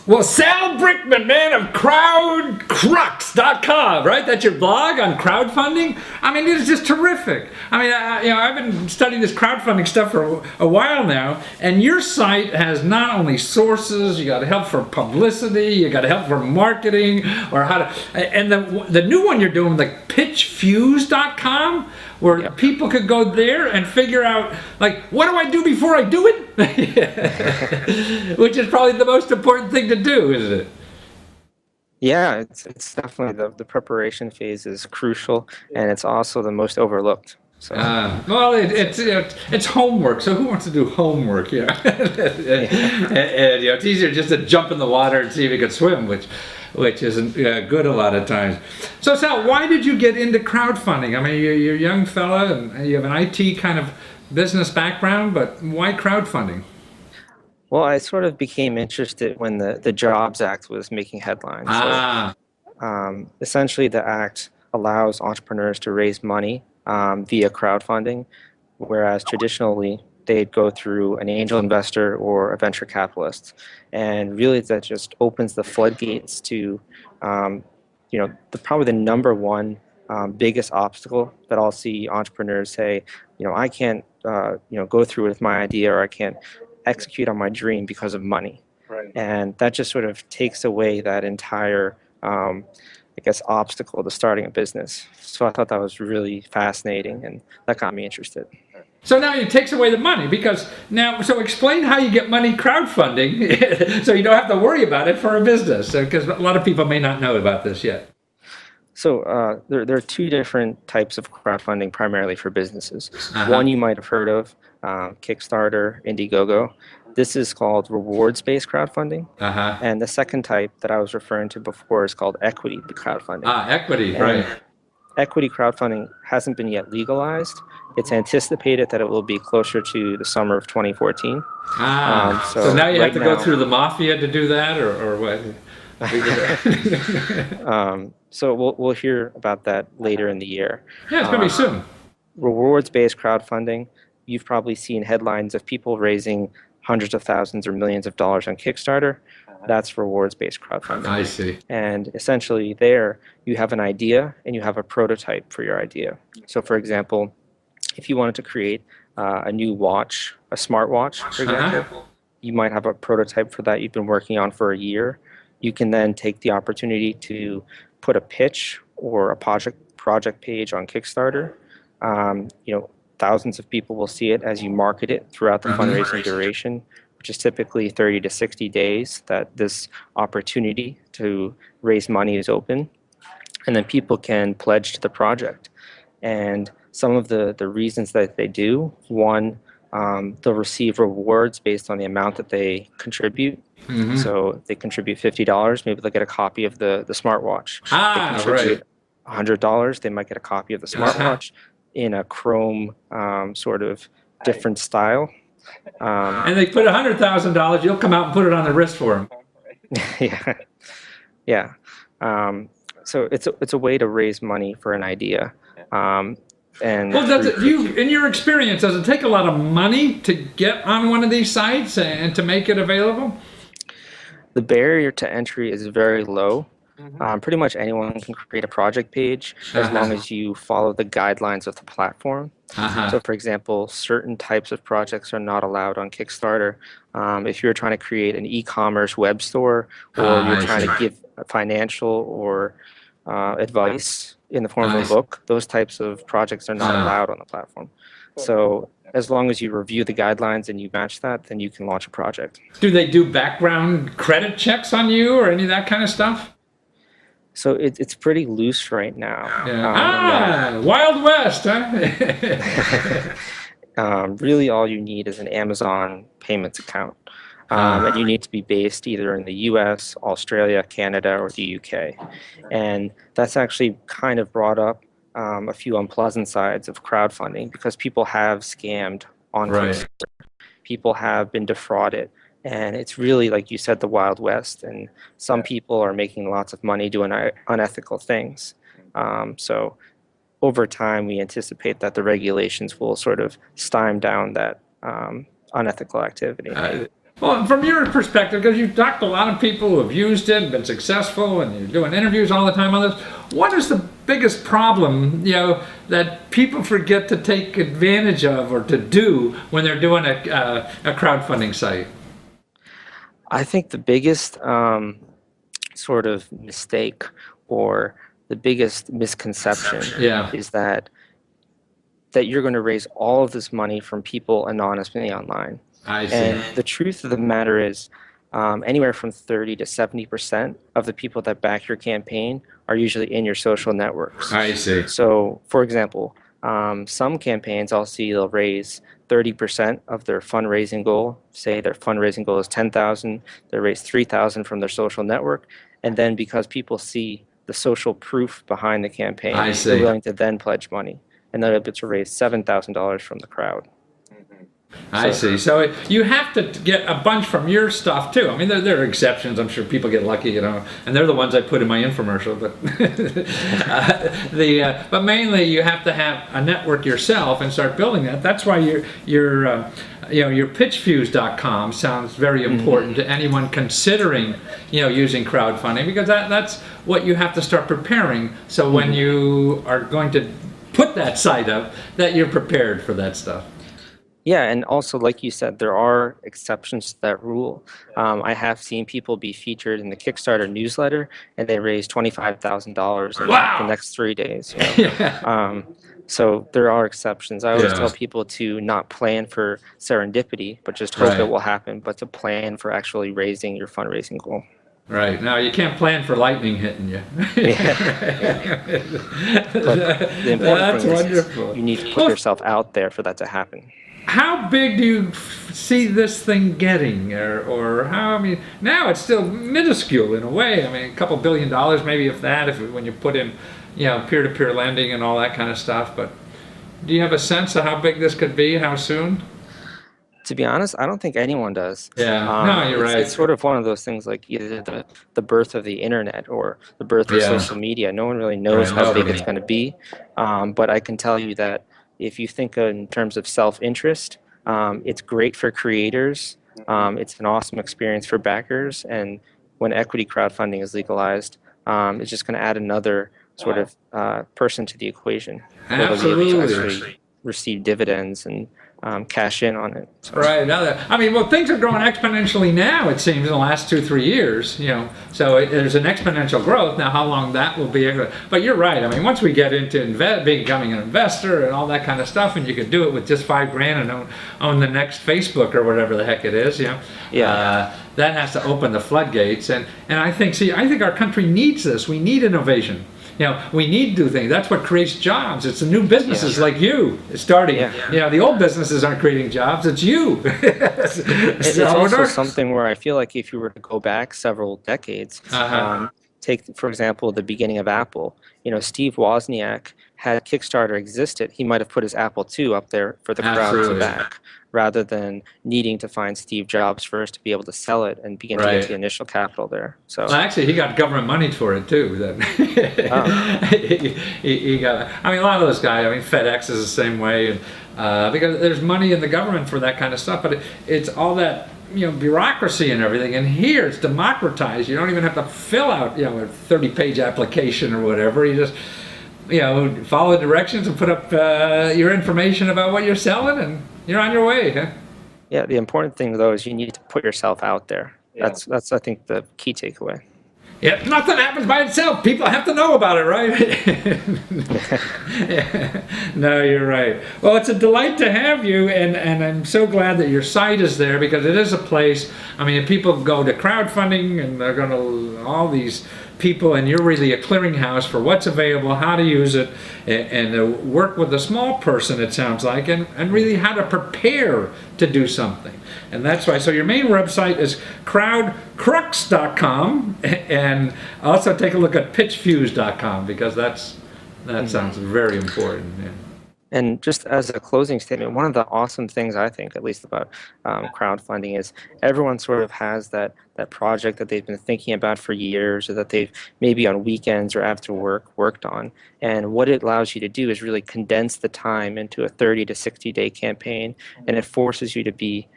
Well, Sal Brickman, man, of crowdcrux.com, right? That's your blog on crowdfunding. I mean, it's just terrific. I mean, I've been studying this crowdfunding stuff for a while now, and your site has not only sources, you got help for publicity, you got help for marketing, or how to, and the new one you're doing, like pitchfuse.com, where Yep. people could go there and figure out, like, what do I do before I do it? Which is probably the most important thing to do, isn't it? Yeah, it's definitely the preparation phase is crucial, and it's also the most overlooked. So Well, it's homework. So who wants to do homework? Yeah, and it's easier just to jump in the water and see if you can swim, which isn't good a lot of times. So Sal, why did you get into crowdfunding? I mean, you're a young fella and you have an IT kind of business background, but why crowdfunding? well, I sort of became interested when the Jobs Act was making headlines. So Ah, essentially, the act allows entrepreneurs to raise money via crowdfunding, whereas traditionally they'd go through an angel investor or a venture capitalist. And really, that just opens the floodgates to, um, probably the number one biggest obstacle that I'll see entrepreneurs say, I can't, go through with my idea, or I can't execute on my dream because of money. right. And that just sort of takes away that entire obstacle to starting a business. So I thought that was really fascinating, and that got me interested. So now it takes away the money because now, so explain how you get money crowdfunding so you don't have to worry about it for a business. Because a lot of people may not know about this yet. So there are two different types of crowdfunding primarily for businesses. Uh-huh. One you might have heard of, Kickstarter, Indiegogo. This is called rewards-based crowdfunding. Uh-huh. And the second type that I was referring to before is called equity crowdfunding. Ah, equity, And right. equity crowdfunding hasn't been yet legalized. It's anticipated that it will be closer to the summer of 2014. So now you have right to go now, through the mafia to do that, or what? so we'll hear about that later in the year. Yeah, it's gonna be soon. Rewards-based crowdfunding, you've probably seen headlines of people raising hundreds of thousands or millions of dollars on Kickstarter. That's rewards-based crowdfunding. I see. And essentially there you have an idea and you have a prototype for your idea. So for example, if you wanted to create a new watch, a smartwatch, for example, you might have a prototype for that you've been working on for a year. You can then take the opportunity to put a pitch or a project page on Kickstarter. Thousands of people will see it as you market it throughout the fundraising duration, which is typically 30 to 60 days that this opportunity to raise money is open. And then people can pledge to the project. And some of the reasons that they do, one, they'll receive rewards based on the amount that they contribute. So if they contribute $50, maybe they'll get a copy of the smartwatch. If they Ah, contribute right. $100, they might get a copy of the smartwatch in a chrome sort of different style. And they put $100,000. You'll come out and put it on the wrist for them. Yeah, yeah. So it's a way to raise money for an idea. And Well, does it, in your experience, does it take a lot of money to get on one of these sites and to make it available? the barrier to entry is very low. Pretty much anyone can create a project page as long as you follow the guidelines of the platform. So, for example, certain types of projects are not allowed on Kickstarter. If you're trying to create an e-commerce web store, or you're I trying see. to give financial or advice in the form I of a see. book, those types of projects are not allowed on the platform. So, as long as you review the guidelines and you match that, then you can launch a project. Do they do background credit checks on you or any of that kind of stuff? So it's pretty loose right now. Yeah. Wild West, huh? Really, all you need is an Amazon payments account. And you need to be based either in the US, Australia, Canada, or the UK. And that's actually kind of brought up a few unpleasant sides of crowdfunding because people have scammed on Right. Kickstarter. People have been defrauded. And it's really, like you said, the Wild West. And some people are making lots of money doing unethical things. So over time, we anticipate that the regulations will sort of stymie down that unethical activity. Well, from your perspective, because you've talked to a lot of people who have used it and been successful, and you're doing interviews all the time on this, what is the biggest problem, that people forget to take advantage of or to do when they're doing a crowdfunding site? I think the biggest sort of mistake or the biggest misconception Yeah. is that you're going to raise all of this money from people anonymously online. I see. And the truth of the matter is, anywhere from 30 to 70% of the people that back your campaign are usually in your social networks. I see. So, for example, some campaigns I'll see they'll raise 30% of their fundraising goal. Say their fundraising goal is 10,000, they raise 3,000 from their social network, and then because people see the social proof behind the campaign, I see. they're willing to then pledge money, and they're able to raise $7,000 from the crowd. I see. So you have to get a bunch from your stuff too. I mean, there are exceptions. I'm sure people get lucky, and they're the ones I put in my infomercial. But but mainly you have to have a network yourself and start building that. That's why your pitchfuse.com sounds very important to anyone considering using crowdfunding, because that's what you have to start preparing. So when you are going to put that site up, that you're prepared for that stuff. Yeah, and also, like you said, there are exceptions to that rule. I have seen people be featured in the Kickstarter newsletter, and they raise $25,000 in the next 3 days. So there are exceptions. I always tell people to not plan for serendipity, but just hope it will happen, but to plan for actually raising your fundraising goal. Right. Now, you can't plan for lightning hitting you. But the important thing is you need to put yourself out there for that to happen. How big do you see this thing getting, or how? I mean, now it's still minuscule in a way. I mean, a couple $1 billion, maybe, if that, when you put in, peer-to-peer lending and all that kind of stuff. But do you have a sense of how big this could be? How soon? To be honest, I don't think anyone does. Yeah, no, you're right. It's sort of one of those things like either the birth of the internet or the birth of social media. No one really knows how big it's going to be. But I can tell you that if you think in terms of self-interest, it's great for creators. It's an awesome experience for backers. And when equity crowdfunding is legalized, it's just going to add another sort of person to the equation. Absolutely. They'll be able to actually receive dividends and cash in on it. So. Right. Well, things are growing exponentially now, it seems, in the last 2-3 years, so there's an exponential growth. Now, how long that will be, but you're right. I mean, once we get into becoming an investor and all that kind of stuff, and you could do it with just $5,000 and own the next Facebook or whatever the heck it is, that has to open the floodgates. And I think our country needs this. We need innovation. We need to do things. That's what creates jobs. It's the new businesses like you starting. The old businesses aren't creating jobs. It's you. It's also something where I feel like if you were to go back several decades, take, for example, the beginning of Apple. Steve Wozniak, had Kickstarter existed, he might have put his Apple II up there for the crowd to back, rather than needing to find Steve Jobs first to be able to sell it and begin to get the initial capital there. So actually, he got government money for it too. Then he got. I mean, a lot of those guys. I mean, FedEx is the same way, because there's money in the government for that kind of stuff. But it's all that bureaucracy and everything. And here it's democratized. You don't even have to fill out a 30-page application or whatever. You just follow the directions and put up your information about what you're selling, and you're on your way. Huh? Yeah, the important thing though is you need to put yourself out there. That's I think the key takeaway. Yeah, nothing happens by itself. People have to know about it, right? No, you're right. Well, it's a delight to have you, and I'm so glad that your site is there, because it is a place. I mean, if people go to crowdfunding, and they're going to all these people, and you're really a clearinghouse for what's available, how to use it, and work with a small person, it sounds like, and really how to prepare to do something. And that's why. So your main website is crowdcrux.com, and also take a look at pitchfuse.com, because that sounds very important. Yeah. And just as a closing statement, one of the awesome things I think, at least about crowdfunding, is everyone sort of has that project that they've been thinking about for years, or that they've maybe on weekends or after work worked on. And what it allows you to do is really condense the time into a 30 to 60 day campaign, and it forces you to be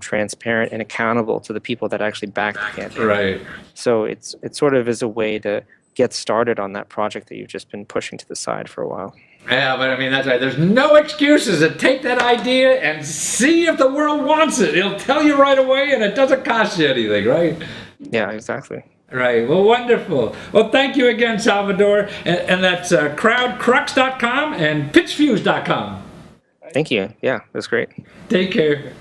transparent, and accountable to the people that actually back the campaign. Right. So it sort of is a way to get started on that project that you've just been pushing to the side for a while. Yeah, but I mean, that's right. There's no excuses. To take that idea and see if the world wants it. It'll tell you right away, and it doesn't cost you anything, right? Yeah, exactly. Right. Well, wonderful. Well, thank you again, Salvador. And that's crowdcrux.com and pitchfuse.com. Thank you. Yeah, that's great. Take care.